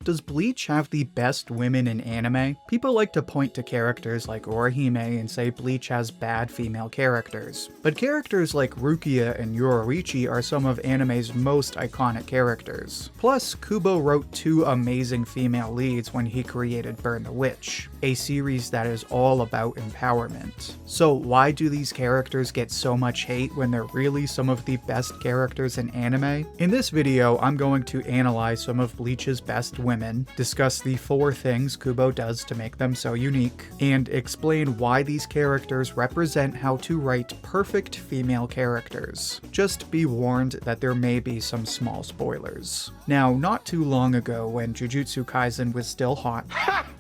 Does Bleach have the best women in anime? People like to point to characters like Orihime and say Bleach has bad female characters. But characters like Rukia and Yoruichi are some of anime's most iconic characters. Plus, Kubo wrote 2 amazing female leads when he created Burn the Witch, a series that is all about empowerment. So why do these characters get so much hate when they're really some of the best characters in anime? In this video, I'm going to analyze some of Bleach's best women, discuss the 4 things Kubo does to make them so unique, and explain why these characters represent how to write perfect female characters. Just be warned that there may be some small spoilers. Now, not too long ago when Jujutsu Kaisen was still hot,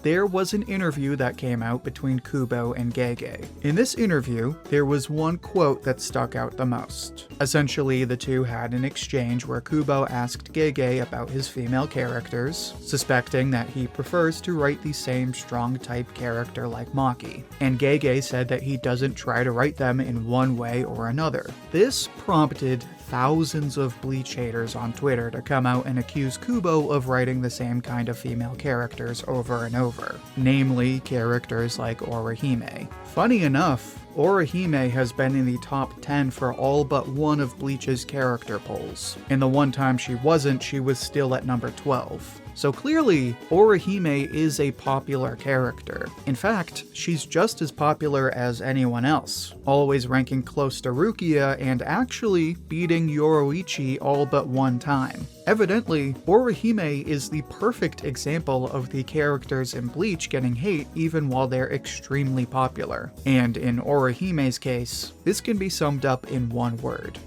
there was an interview that came out between Kubo and Gege. In this interview, there was one quote that stuck out the most. Essentially, the two had an exchange where Kubo asked Gege about his female characters, suspecting that he prefers to write the same strong type character like Maki, and Gege said that he doesn't try to write them in one way or another. This prompted thousands of Bleach haters on Twitter to come out and accuse Kubo of writing the same kind of female characters over and over, namely characters like Orihime. Funny enough, Orihime has been in the top 10 for all but one of Bleach's character polls, and the one time she wasn't, she was still at number 12. So clearly, Orihime is a popular character. In fact, she's just as popular as anyone else, always ranking close to Rukia and actually beating Yoruichi all but one time. Evidently, Orihime is the perfect example of the characters in Bleach getting hate even while they're extremely popular. And in Orihime's case, this can be summed up in one word: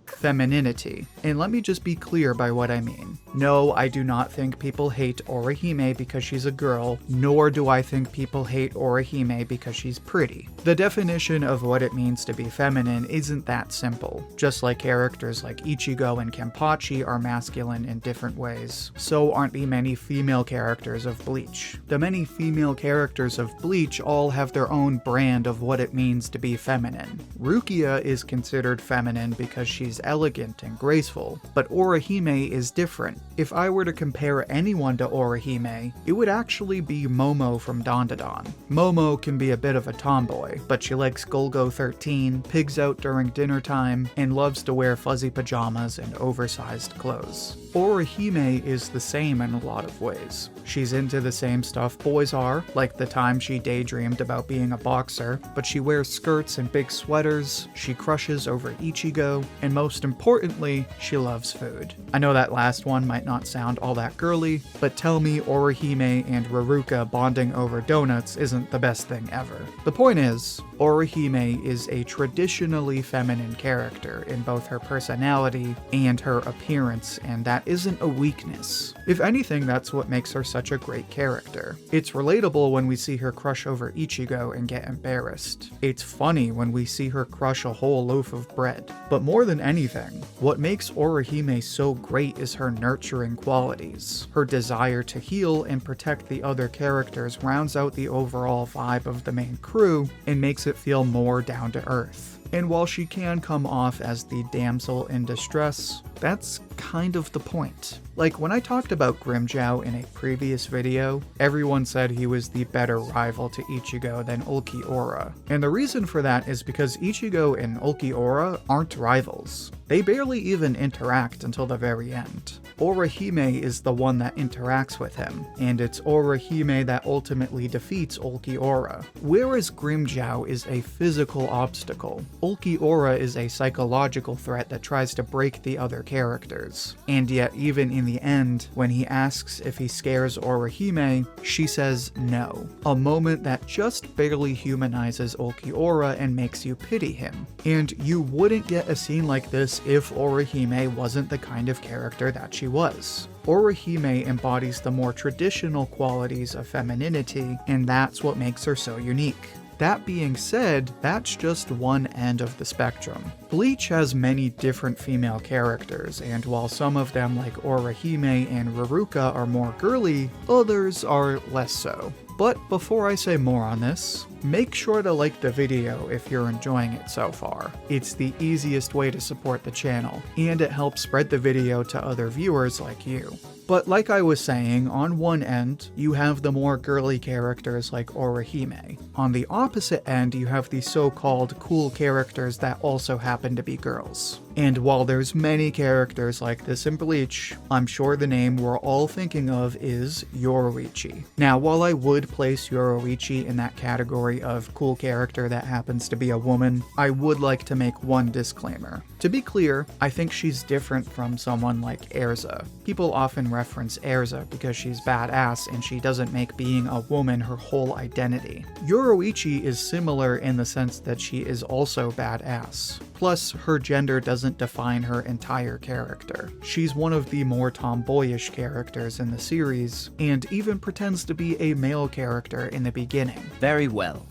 femininity. And let me just be clear by what I mean. No, I do not think people hate Orihime because she's a girl, nor do I think people hate Orihime because she's pretty. The definition of what it means to be feminine isn't that simple. Just like characters like Ichigo and Kenpachi are masculine in different ways, so aren't the many female characters of Bleach. The many female characters of Bleach all have their own brand of what it means to be feminine. Rukia is considered feminine because she's elegant and graceful, but Orihime is different. If I were to compare anyone to Orihime, it would actually be Momo from Dandadan. Momo can be a bit of a tomboy, but she likes Golgo 13, pigs out during dinner time, and loves to wear fuzzy pajamas and oversized clothes. Orihime is the same in a lot of ways. She's into the same stuff boys are, like the time she daydreamed about being a boxer, but she wears skirts and big sweaters, she crushes over Ichigo, and most importantly, she loves food. I know that last one might not sound all that girly, but tell me Orihime and Raruka bonding over donuts isn't the best thing ever. The point is, Orihime is a traditionally feminine character in both her personality and her appearance, and that isn't a weakness. If anything, that's what makes her such a great character. It's relatable when we see her crush over Ichigo and get embarrassed. It's funny when we see her crush a whole loaf of bread. But more than anything, what makes Orihime so great is her nurturing qualities. Her desire to heal and protect the other characters rounds out the overall vibe of the main crew and makes it feel more down to earth. And while she can come off as the damsel in distress, that's kind of the point. Like when I talked about Grimmjow in a previous video, everyone said he was the better rival to Ichigo than Ulquiorra. And the reason for that is because Ichigo and Ulquiorra aren't rivals. They barely even interact until the very end. Orihime is the one that interacts with him, and it's Orihime that ultimately defeats Ulquiorra. Whereas Grimmjow is a physical obstacle, Ulquiorra is a psychological threat that tries to break the other characters. And yet, even in the end, when he asks if he scares Orihime, she says no. A moment that just barely humanizes Ulquiorra and makes you pity him. And you wouldn't get a scene like this if Orihime wasn't the kind of character that she was. Orihime embodies the more traditional qualities of femininity, and that's what makes her so unique. That being said, that's just one end of the spectrum. Bleach has many different female characters, and while some of them like Orihime and Raruka are more girly, others are less so. But before I say more on this, make sure to like the video if you're enjoying it so far. It's the easiest way to support the channel, and it helps spread the video to other viewers like you. But like I was saying, on one end, you have the more girly characters like Orihime. On the opposite end, you have the so-called cool characters that also happen to be girls. And while there's many characters like this in Bleach, I'm sure the name we're all thinking of is Yoruichi. Now, while I would place Yoruichi in that category of cool character that happens to be a woman, I would like to make one disclaimer. To be clear, I think she's different from someone like Erza. People often reference Erza because she's badass and she doesn't make being a woman her whole identity. Yoruichi is similar in the sense that she is also badass. Plus, her gender doesn't define her entire character. She's one of the more tomboyish characters in the series, and even pretends to be a male character in the beginning. Very well.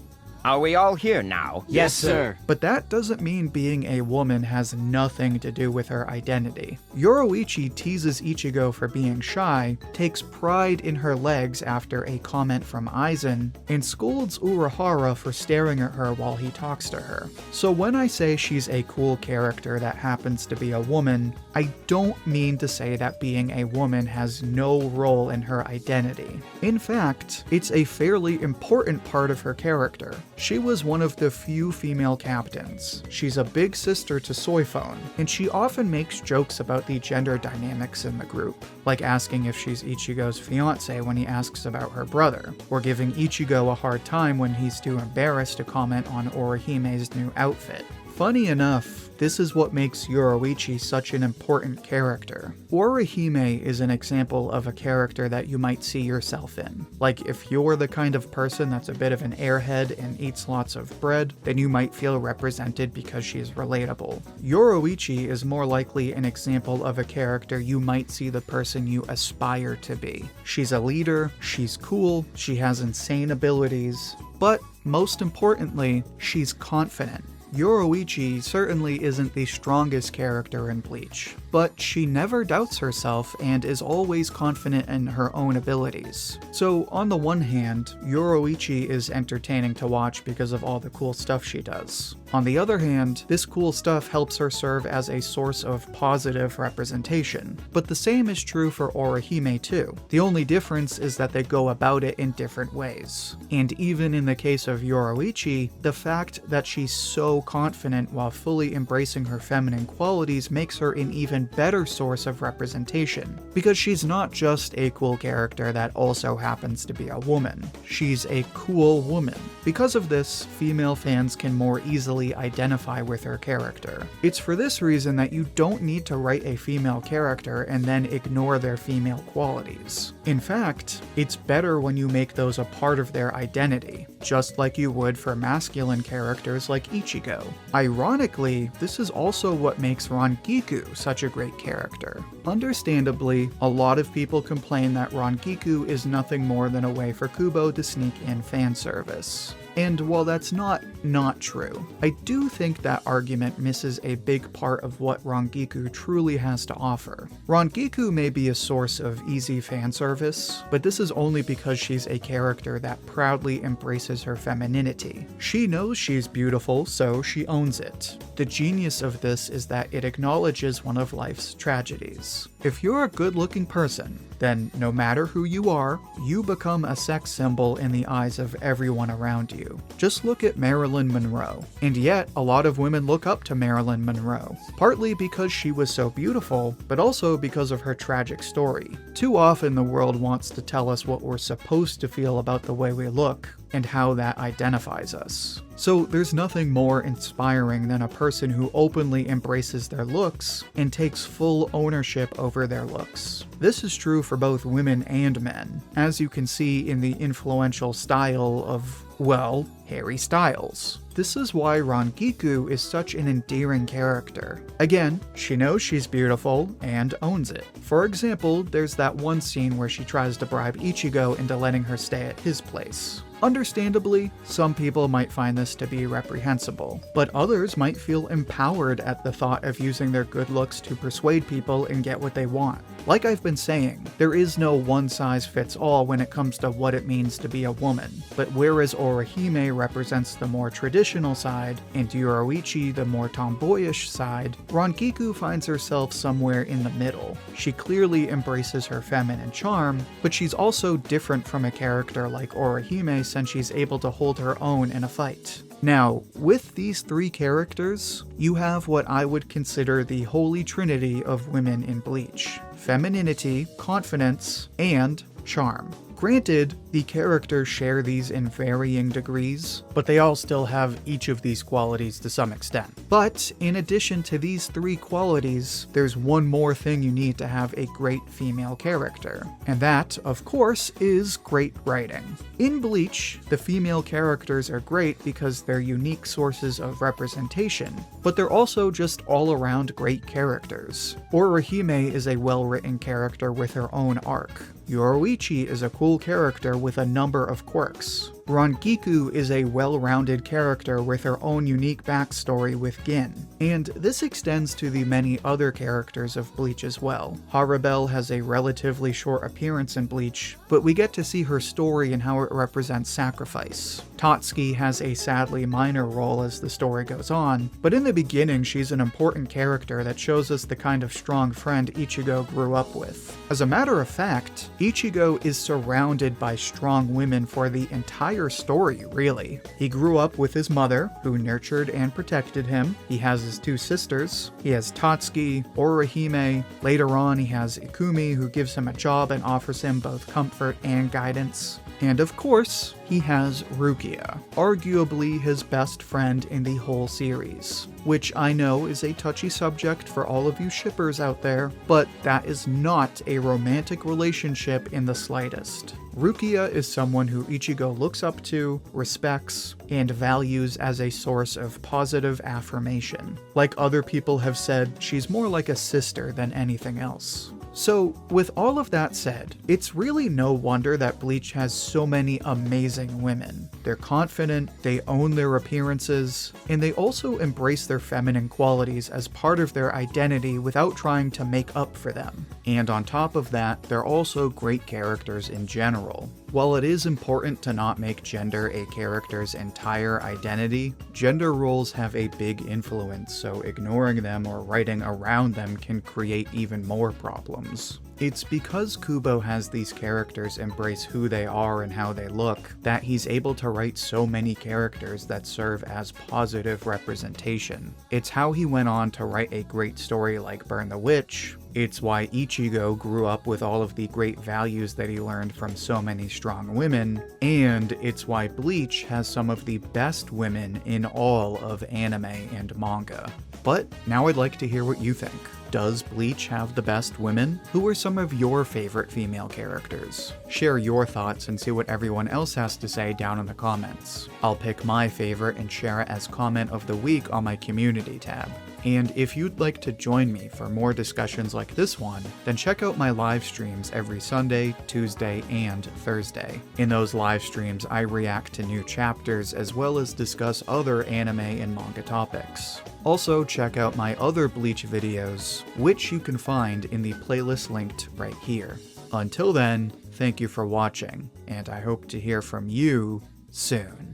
Are we all here now? Yes, sir. But that doesn't mean being a woman has nothing to do with her identity. Yoruichi teases Ichigo for being shy, takes pride in her legs after a comment from Aizen, and scolds Urahara for staring at her while he talks to her. So when I say she's a cool character that happens to be a woman, I don't mean to say that being a woman has no role in her identity. In fact, it's a fairly important part of her character. She was one of the few female captains. She's a big sister to Soifone, and she often makes jokes about the gender dynamics in the group, like asking if she's Ichigo's fiancé when he asks about her brother, or giving Ichigo a hard time when he's too embarrassed to comment on Orihime's new outfit. Funny enough, this is what makes Yoruichi such an important character. Orihime is an example of a character that you might see yourself in. Like, if you're the kind of person that's a bit of an airhead and eats lots of bread, then you might feel represented because she's relatable. Yoruichi is more likely an example of a character you might see the person you aspire to be. She's a leader, she's cool, she has insane abilities, but most importantly, she's confident. Yoruichi certainly isn't the strongest character in Bleach, but she never doubts herself and is always confident in her own abilities. So on the one hand, Yoruichi is entertaining to watch because of all the cool stuff she does. On the other hand, this cool stuff helps her serve as a source of positive representation. But the same is true for Orihime too. The only difference is that they go about it in different ways. And even in the case of Yoruichi, the fact that she's so confident while fully embracing her feminine qualities makes her an even better source of representation. Because she's not just a cool character that also happens to be a woman. She's a cool woman. Because of this, female fans can more easily identify with her character. It's for this reason that you don't need to write a female character and then ignore their female qualities. In fact, it's better when you make those a part of their identity, just like you would for masculine characters like Ichigo. Ironically, this is also what makes Rangiku such a great character. Understandably, a lot of people complain that Rangiku is nothing more than a way for Kubo to sneak in fan service. And while that's not true, I do think that argument misses a big part of what Rangiku truly has to offer. Rangiku may be a source of easy fan service, but this is only because she's a character that proudly embraces her femininity. She knows she's beautiful, so she owns it. The genius of this is that it acknowledges one of life's tragedies. If you're a good-looking person, then no matter who you are, you become a sex symbol in the eyes of everyone around you. Just look at Marilyn Monroe. And yet, a lot of women look up to Marilyn Monroe, partly because she was so beautiful, but also because of her tragic story. Too often the world wants to tell us what we're supposed to feel about the way we look, and how that identifies us. So there's nothing more inspiring than a person who openly embraces their looks and takes full ownership over their looks. This is true for both women and men, as you can see in the influential style of, well, Harry Styles. This is why Rangiku is such an endearing character. Again, she knows she's beautiful and owns it. For example, there's that one scene where she tries to bribe Ichigo into letting her stay at his place. Understandably, some people might find this to be reprehensible, but others might feel empowered at the thought of using their good looks to persuade people and get what they want. Like I've been saying, there is no one-size-fits-all when it comes to what it means to be a woman, but whereas Orihime represents the more traditional side, and Yoruichi the more tomboyish side, Rankiku finds herself somewhere in the middle. She clearly embraces her feminine charm, but she's also different from a character like Orihime since she's able to hold her own in a fight. Now, with these three characters, you have what I would consider the holy trinity of women in Bleach: femininity, confidence, and charm. Granted, the characters share these in varying degrees, but they all still have each of these qualities to some extent. But in addition to these three qualities, there's one more thing you need to have a great female character, and that, of course, is great writing. In Bleach, the female characters are great because they're unique sources of representation, but they're also just all-around great characters. Orihime is a well-written character with her own arc. Yoruichi is a cool character with a number of quirks. Rankiku is a well-rounded character with her own unique backstory with Gin, and this extends to the many other characters of Bleach as well. Harabel has a relatively short appearance in Bleach, but we get to see her story and how it represents sacrifice. Tite has a sadly minor role as the story goes on, but in the beginning she's an important character that shows us the kind of strong friend Ichigo grew up with. As a matter of fact, Ichigo is surrounded by strong women for the entire story, really. He grew up with his mother, who nurtured and protected him. He has his two sisters. He has Tite, Orihime. Later on, he has Ikumi, who gives him a job and offers him both comfort and guidance. And of course, he has Rukia, arguably his best friend in the whole series, which I know is a touchy subject for all of you shippers out there, but that is not a romantic relationship in the slightest. Rukia is someone who Ichigo looks up to, respects, and values as a source of positive affirmation. Like other people have said, she's more like a sister than anything else. So, with all of that said, it's really no wonder that Bleach has so many amazing women. They're confident, they own their appearances, and they also embrace their feminine qualities as part of their identity without trying to make up for them. And on top of that, they're also great characters in general. While it is important to not make gender a character's entire identity, gender roles have a big influence, so ignoring them or writing around them can create even more problems. It's because Kubo has these characters embrace who they are and how they look that he's able to write so many characters that serve as positive representation. It's how he went on to write a great story like Burn the Witch. It's why Ichigo grew up with all of the great values that he learned from so many strong women, and it's why Bleach has some of the best women in all of anime and manga. But now I'd like to hear what you think. Does Bleach have the best women? Who are some of your favorite female characters? Share your thoughts and see what everyone else has to say down in the comments. I'll pick my favorite and share it as comment of the week on my community tab. And if you'd like to join me for more discussions like this one, then check out my live streams every Sunday, Tuesday, and Thursday. In those live streams, I react to new chapters as well as discuss other anime and manga topics. Also, check out my other Bleach videos, which you can find in the playlist linked right here. Until then, thank you for watching, and I hope to hear from you soon.